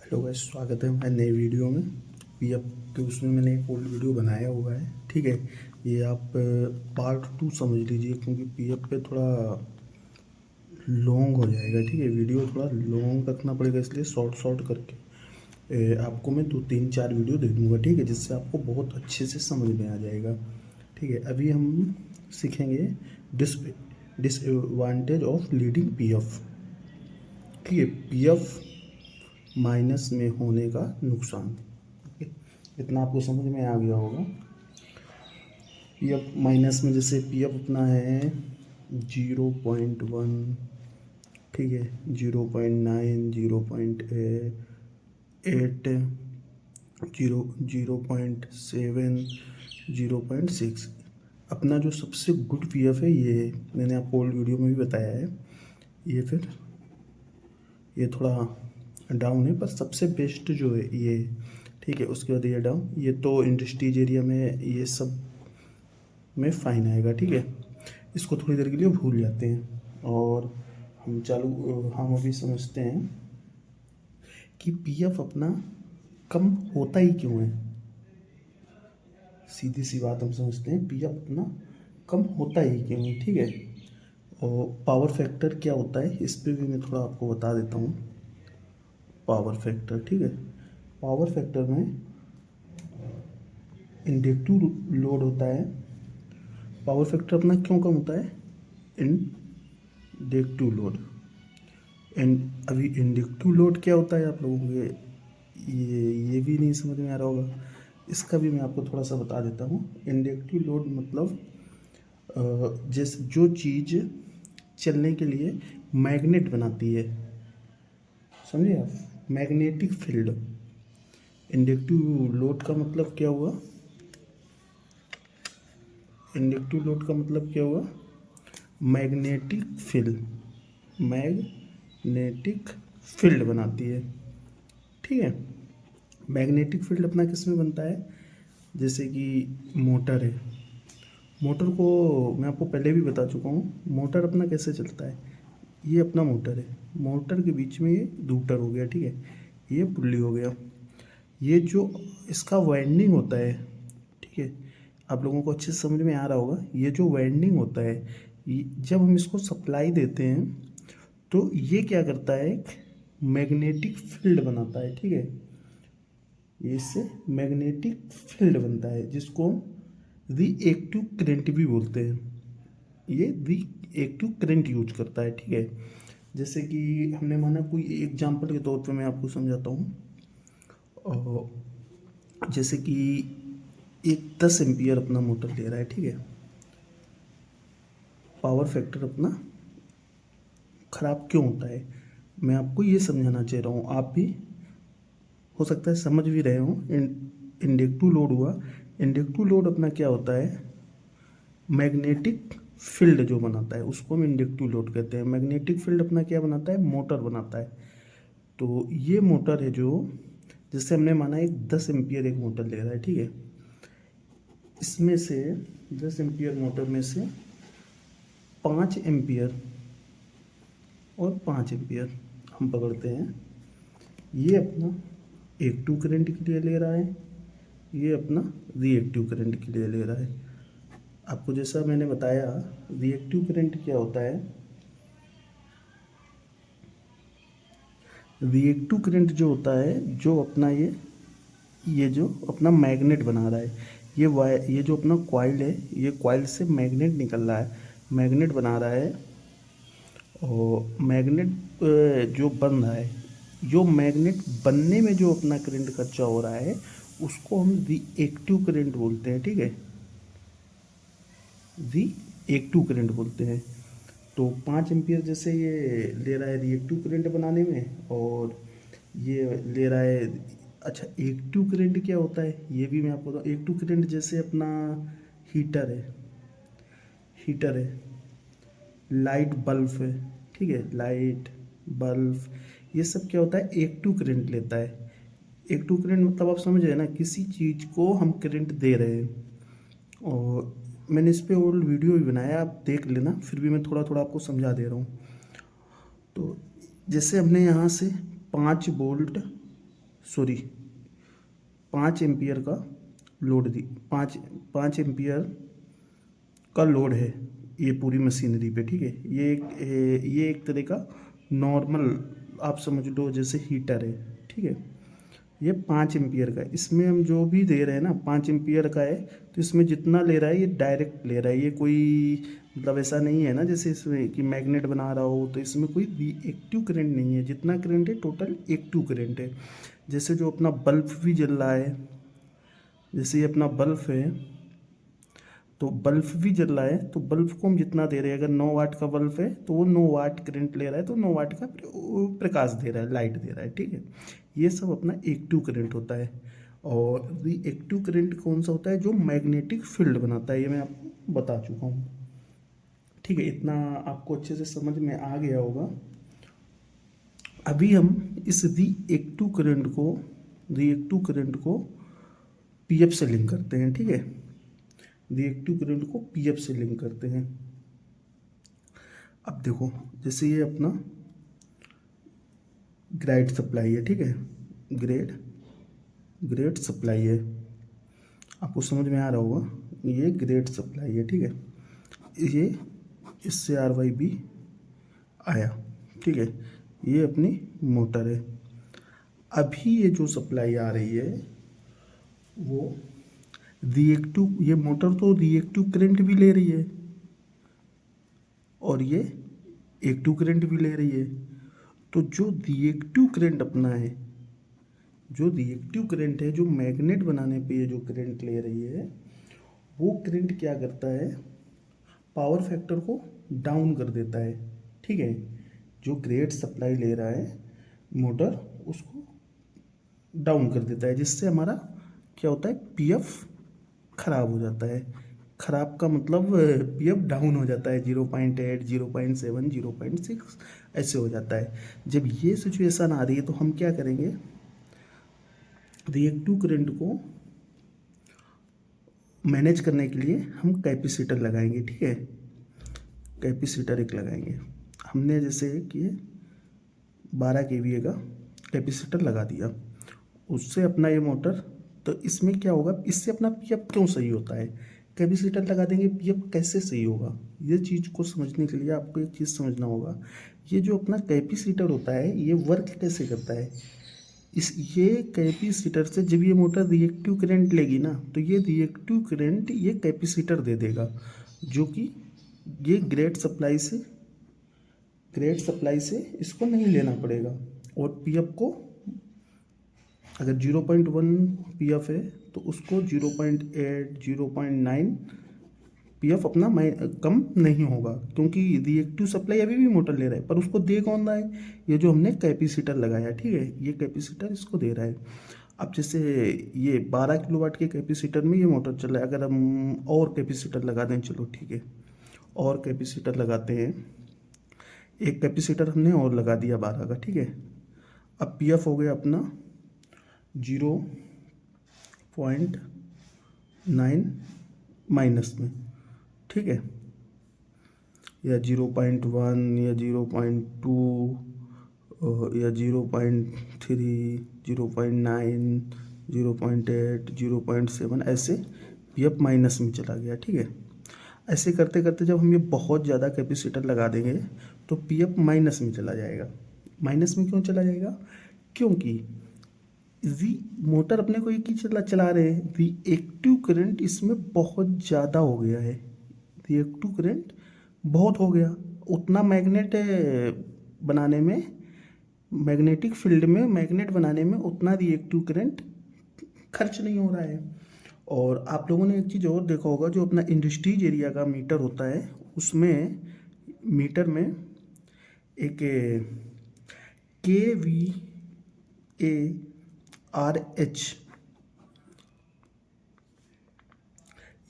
Hello guys, स्वागत है हमारे नए वीडियो में। पीएफ के उसमें मैंने एक ओल्ड वीडियो बनाया हुआ है, ठीक है। ये आप पार्ट 2 समझ लीजिए, क्योंकि पीएफ पे थोड़ा लॉन्ग हो जाएगा, ठीक है। वीडियो थोड़ा लॉन्ग रखना पड़ेगा, इसलिए शॉर्ट शॉर्ट करके आपको मैं 2 3 4 वीडियो दे दूँगा, ठीक है, जिससे आपको बहुत अच्छे से समझ में आ जाएगा, ठीक है। अभी हम सीखेंगे डिसएडवांटेज ऑफ लीडिंग पीएफ, ठीक है। पीएफ माइनस में होने का नुकसान, ठीक है। इतना आपको समझ में आ गया होगा। पीएफ माइनस में जैसे पीएफ अपना है 0.1, ठीक है, 0.9, 0.8, 0.7, 0.6। अपना जो सबसे गुड पीएफ है, ये मैंने आपको ओल्ड वीडियो में भी बताया है। ये थोड़ा डाउन है, पर सबसे बेस्ट जो है ये, ठीक है। उसके बाद ये डाउन, ये तो इंडस्ट्रीज एरिया में ये सब में फाइन आएगा, ठीक है। इसको थोड़ी देर के लिए भूल जाते हैं और हम अभी समझते हैं कि पीएफ अपना कम होता ही क्यों है। सीधी सी बात हम समझते हैं, पीएफ अपना कम होता ही क्यों है, ठीक है। और पावर फैक्टर क्या होता है, इस पर भी मैं थोड़ा आपको बता देता हूँ। पावर फैक्टर, ठीक है। पावर फैक्टर में इंडक्टिव लोड होता है। पावर फैक्टर अपना क्यों कम होता है? Inductive load. एंड अभी इंडक्टिव लोड क्या होता है, आप लोगों को ये भी नहीं समझ में आ रहा होगा। इसका भी मैं आपको थोड़ा सा बता देता हूँ। इंडक्टिव लोड मतलब जैसे जो चीज़ चलने के लिए मैग्नेट बनाती है, समझे आप, मैग्नेटिक फील्ड। इंडक्टिव लोड का मतलब क्या हुआ? इंडक्टिव लोड का मतलब क्या हुआ? मैग्नेटिक फील्ड, मैग्नेटिक फील्ड बनाती है, ठीक है। मैग्नेटिक फील्ड अपना किस में बनता है? जैसे कि मोटर है। मोटर को मैं आपको पहले भी बता चुका हूँ, मोटर अपना कैसे चलता है। ये अपना मोटर है, मोटर के बीच में ये दूटर हो गया, ठीक है, ये पुल्ली हो गया। ये जो इसका वाइंडिंग होता है, ठीक है, आप लोगों को अच्छे से समझ में आ रहा होगा। ये जो वाइंडिंग होता है, जब हम इसको सप्लाई देते हैं तो ये क्या करता है, एक मैग्नेटिक फील्ड बनाता है, ठीक है। ये इससे मैग्नेटिक फील्ड बनता है, जिसको हम रिएक्टिव करंट भी बोलते हैं। ये रिएक्टिव करंट यूज करता है, ठीक है। जैसे कि हमने माना, कोई एग्जांपल के तौर पे मैं आपको समझाता हूँ। जैसे कि एक 10 एम्पियर अपना मोटर ले रहा है, ठीक है। पावर फैक्टर अपना ख़राब क्यों होता है, मैं आपको ये समझाना चाह रहा हूँ। आप भी हो सकता है समझ भी रहे हो। इंडक्टिव लोड हुआ। इंडक्टिव लोड अपना क्या होता है? मैग्नेटिक फील्ड जो बनाता है, उसको हम इंडक्टिव लोड कहते हैं। मैग्नेटिक फील्ड अपना क्या बनाता है? मोटर बनाता है। तो ये मोटर है जो, जैसे हमने माना एक 10 एम्पियर एक मोटर ले रहा है, ठीक है। इसमें से 10 एम्पियर मोटर में से 5 एम्पियर और 5 एम्पियर हम पकड़ते हैं। ये अपना एक्टिव करंट के लिए ले रहा है, ये अपना रिएक्टिव करंट के लिए ले रहा है। आपको जैसा मैंने बताया, रिएक्टिव करंट क्या होता है? रिएक्टिव करंट जो होता है, जो अपना ये जो अपना मैग्नेट बना रहा है, ये जो अपना कॉइल है, ये कॉइल से मैग्नेट निकल रहा है, मैग्नेट बना रहा है। और मैग्नेट जो बन रहा है, जो मैग्नेट बनने में जो अपना करंट खर्चा हो रहा है, उसको हम रिएक्टिव करंट बोलते हैं, ठीक है। रिएक्टिव करंट बोलते हैं। तो 5 एम्पियर जैसे ये ले रहा है रिएक्टिव करंट बनाने में, और ये ले रहा है। अच्छा, एक्टिव करंट क्या होता है ये भी मैं आपको बताऊँ। एक्टिव करंट जैसे अपना हीटर है, हीटर है, लाइट बल्ब है, ठीक है, लाइट बल्ब, ये सब क्या होता है? एक्टिव करंट लेता है। एक्टिव करंट मतलब आप समझ रहे हैं ना, किसी चीज़ को हम करंट दे रहे हैं। और मैंने इस पे ओल्ड वीडियो भी बनाया, आप देख लेना, फिर भी मैं थोड़ा थोड़ा आपको समझा दे रहा हूँ। तो जैसे हमने यहाँ से 5 वोल्ट सॉरी 5 एम्पियर का लोड दी 5 एम्पियर का लोड है ये पूरी मशीनरी पे, ठीक है। ये एक तरह का नॉर्मल आप समझ लो जैसे हीटर है, ठीक है। ये 5 एम्पियर का है, इसमें हम जो भी दे रहे हैं ना 5 एम्पियर का है, तो इसमें जितना ले रहा है ये डायरेक्ट ले रहा है। ये कोई मतलब ऐसा नहीं है ना जैसे इसमें कि मैग्नेट बना रहा हो, तो इसमें कोई रिएक्टिव करंट नहीं है। जितना करंट है टोटल एक्टिव करंट है। जैसे जो अपना बल्ब भी जल रहा है, जैसे ये अपना बल्ब है, तो बल्ब भी जल रहा है, तो बल्ब को हम जितना दे रहे हैं, अगर 9 वाट का बल्ब है तो वो 9 वाट करंट ले रहा है, तो 9 वाट का प्रकाश दे रहा है, लाइट दे रहा है, ठीक है। ये सब अपना एक्टिव करंट होता है। और रिएक्टिव करंट कौन सा होता है? जो मैग्नेटिक फील्ड बनाता है, ये मैं आपको बता चुका हूँ, ठीक है। इतना आपको अच्छे से समझ में आ गया होगा। अभी हम इस रिएक्टिव करंट को पीएफ से लिंक करते हैं, ठीक है। रिएक्टिव करंट को पीएफ से लिंक करते हैं। अब देखो, जैसे ये अपना ग्रेड सप्लाई है, ठीक है। ग्रेड सप्लाई है, आपको समझ में आ रहा होगा। ये ग्रेड सप्लाई है, ठीक है। ये इससे RYB आया, ठीक है। ये अपनी मोटर है। अभी ये जो सप्लाई आ रही है वो रिएक्टिव, ये मोटर तो रिएक्टिव करंट भी ले रही है और ये एक्टिव करंट भी ले रही है। तो जो रिएक्टिव करंट अपना है, जो रिएक्टिव करंट है, जो मैग्नेट बनाने पे ये जो करंट ले रही है, वो करंट क्या करता है? पावर फैक्टर को डाउन कर देता है, ठीक है। जो ग्रेड सप्लाई ले रहा है मोटर, उसको डाउन कर देता है, जिससे हमारा क्या होता है? पीएफ खराब हो जाता है। खराब का मतलब पीएफ डाउन हो जाता है, 0.8, 0.7, 0.6 ऐसे हो जाता है। जब ये सिचुएशन आ रही है तो हम क्या करेंगे? रिएक्टिव करंट को मैनेज करने के लिए हम कैपेसिटर लगाएंगे, ठीक है। कैपेसिटर एक लगाएंगे हमने, जैसे कि 12 kVA का कैपेसिटर लगा दिया, उससे अपना ये मोटर, तो इसमें क्या होगा? इससे अपना पीएफ क्यों सही होता है? कैपेसिटर लगा देंगे, पीएफ कैसे सही होगा? ये चीज़ को समझने के लिए आपको एक चीज़ समझना होगा। ये जो अपना कैपेसिटर होता है, ये वर्क कैसे करता है? ये कैपेसिटर से जब ये मोटर रिएक्टिव करंट लेगी ना, तो ये रिएक्टिव करंट ये कैपेसिटर दे देगा, जो कि ये ग्रेड सप्लाई से इसको नहीं लेना पड़ेगा। और पीएफ को अगर 0.1 पीएफ है तो उसको 0.8, 0.9 पीएफ अपना कम नहीं होगा, क्योंकि रिएक्टिव सप्लाई अभी भी मोटर ले रहा है, पर उसको दे कौन रहा है? ये जो हमने कैपेसिटर लगाया, ठीक है, ये कैपेसिटर इसको दे रहा है। अब जैसे ये 12 किलोवाट के कैपेसिटर में ये मोटर चल रहा है, अगर हम और कैपेसिटर लगा दें, चलो ठीक है, और कैपेसिटर लगाते हैं। एक कैपेसिटर हमने और लगा दिया 12 का, ठीक है। अब पीएफ हो गया अपना 0.9 माइनस में, ठीक है, या 0.1 या 0.2 या 0.3, 0.9, 0.8, 0.7 ऐसे पीएफ माइनस में चला गया, ठीक है। ऐसे करते करते जब हम ये बहुत ज़्यादा कैपेसिटर लगा देंगे तो पीएफ माइनस में चला जाएगा। माइनस में क्यों चला जाएगा? क्योंकि मोटर अपने को एक ही चला रहे हैं, रिएक्टिव करंट इसमें बहुत ज़्यादा हो गया है। रिएक्टिव करंट बहुत हो गया, उतना मैग्नेट बनाने में, मैग्नेटिक फील्ड में मैग्नेट बनाने में उतना रिएक्टिव करंट खर्च नहीं हो रहा है। और आप लोगों ने एक चीज़ और देखा होगा, जो अपना इंडस्ट्रीज एरिया का मीटर होता है, उसमें मीटर में एक KVARH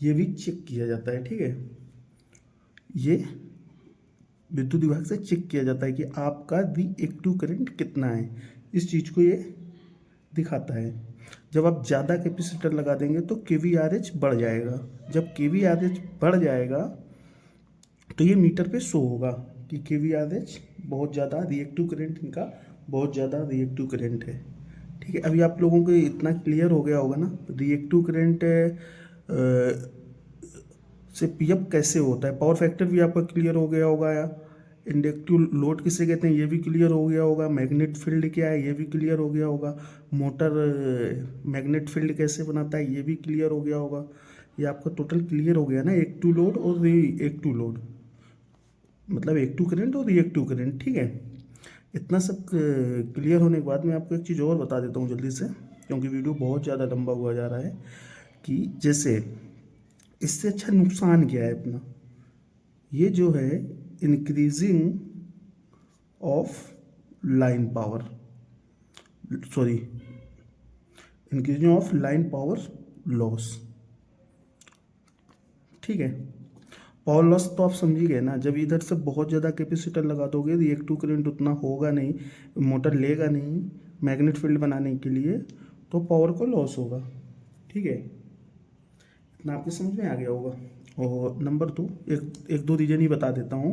ये भी चेक किया जाता है, ठीक है। ये विद्युत विभाग से चेक किया जाता है कि आपका रिएक्टिव करंट कितना है। इस चीज़ को ये दिखाता है। जब आप ज़्यादा कैपेसिटर लगा देंगे तो KVARH बढ़ जाएगा। जब KVARH बढ़ जाएगा तो ये मीटर पे शो होगा कि KVARH बहुत ज़्यादा रिएक्टिव करंट, इनका बहुत ज़्यादा रिएक्टिव करंट है, ठीक है, अभी आप लोगों को इतना क्लियर हो गया होगा ना रिएक्टिव करंट से पीएफ कैसे होता है, पावर फैक्टर भी आपका क्लियर हो गया होगा, या इंडक्टिव लोड किसे कहते हैं ये भी क्लियर हो गया होगा, मैग्नेट फील्ड क्या है ये भी क्लियर हो गया होगा, मोटर मैग्नेट फील्ड कैसे बनाता है ये भी क्लियर हो गया होगा। ये आपका टोटल क्लियर हो गया ना, एक्टिव लोड और रिएक्टिव लोड, मतलब एक्टिव करंट और रिएक्टिव करंट। ठीक है, इतना सब क्लियर होने के बाद मैं आपको एक चीज़ और बता देता हूँ जल्दी से, क्योंकि वीडियो बहुत ज़्यादा लंबा हुआ जा रहा है, कि जैसे इससे अच्छा नुकसान क्या है अपना, ये जो है increasing of line power, sorry increasing of line power loss. ठीक है, पावर लॉस तो आप समझ ही गए ना, जब इधर से बहुत ज़्यादा कैपेसिटर लगा दोगे रिएक्टिव करंट उतना होगा नहीं, मोटर लेगा नहीं मैग्नेट फील्ड बनाने के लिए, तो पावर को लॉस होगा। ठीक है, इतना आपके समझ में आ गया होगा। और नंबर 2, एक दो रीजन ही बता देता हूँ।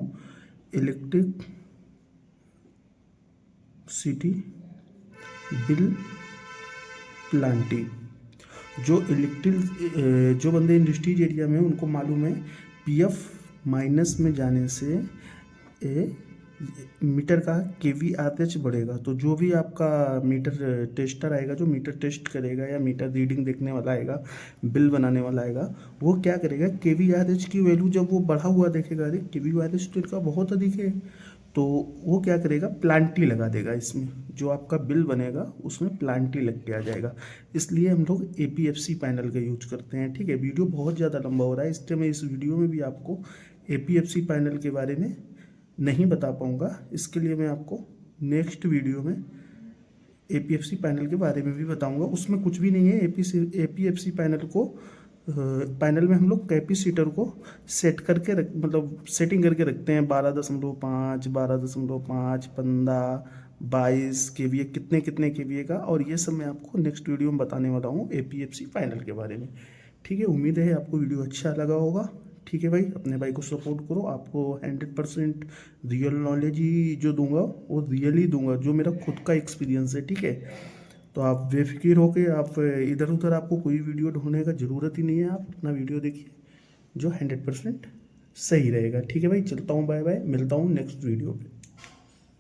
इलेक्ट्रिक सिटी बिल प्लांटी, जो बंदे इंडस्ट्रीज एरिया में उनको मालूम है पीएफ माइनस में जाने से मीटर का केवीआरएच बढ़ेगा, तो जो भी आपका मीटर टेस्टर आएगा जो मीटर टेस्ट करेगा या मीटर रीडिंग देखने वाला आएगा, बिल बनाने वाला आएगा, वो क्या करेगा केवीआरएच की वैल्यू जब वो बढ़ा हुआ देखेगा, अरे केवीआरएच तो इनका बहुत अधिक है, तो वो क्या करेगा प्लांटी लगा देगा इसमें, जो आपका बिल बनेगा उसमें प्लांटी लग के आ जाएगा। इसलिए हम लोग एपीएफसी पैनल का यूज करते हैं। ठीक है, वीडियो बहुत ज़्यादा लंबा हो रहा है, इसलिए मैं इस वीडियो में भी आपको एपीएफसी पैनल के बारे में नहीं बता पाऊँगा, इसके लिए मैं आपको नेक्स्ट वीडियो में एपीएफसी पैनल के बारे में भी बताऊँगा। उसमें कुछ भी नहीं है, एपीएफसी पैनल में हम लोग कैपेसिटर को सेट करके मतलब सेटिंग करके रखते हैं 12.5, 12.5, 15, 22 केवीए, कितने कितने केवीए का, और ये सब मैं आपको नेक्स्ट वीडियो में बताने वाला हूँ एपीएफसी पैनल के बारे में। ठीक है, उम्मीद है आपको वीडियो अच्छा लगा होगा। ठीक है भाई, अपने भाई को सपोर्ट करो, आपको 100% रियल नॉलेज ही जो दूंगा वो रियल ही दूंगा, जो मेरा खुद का एक्सपीरियंस है। ठीक है, तो आप बेफिक्र होकर आप इधर उधर आपको कोई वीडियो ढूंढने का ज़रूरत ही नहीं है, आप अपना वीडियो देखिए जो 100% सही रहेगा। ठीक है भाई, चलता हूँ, बाय बाय, मिलता हूँ नेक्स्ट वीडियो पे।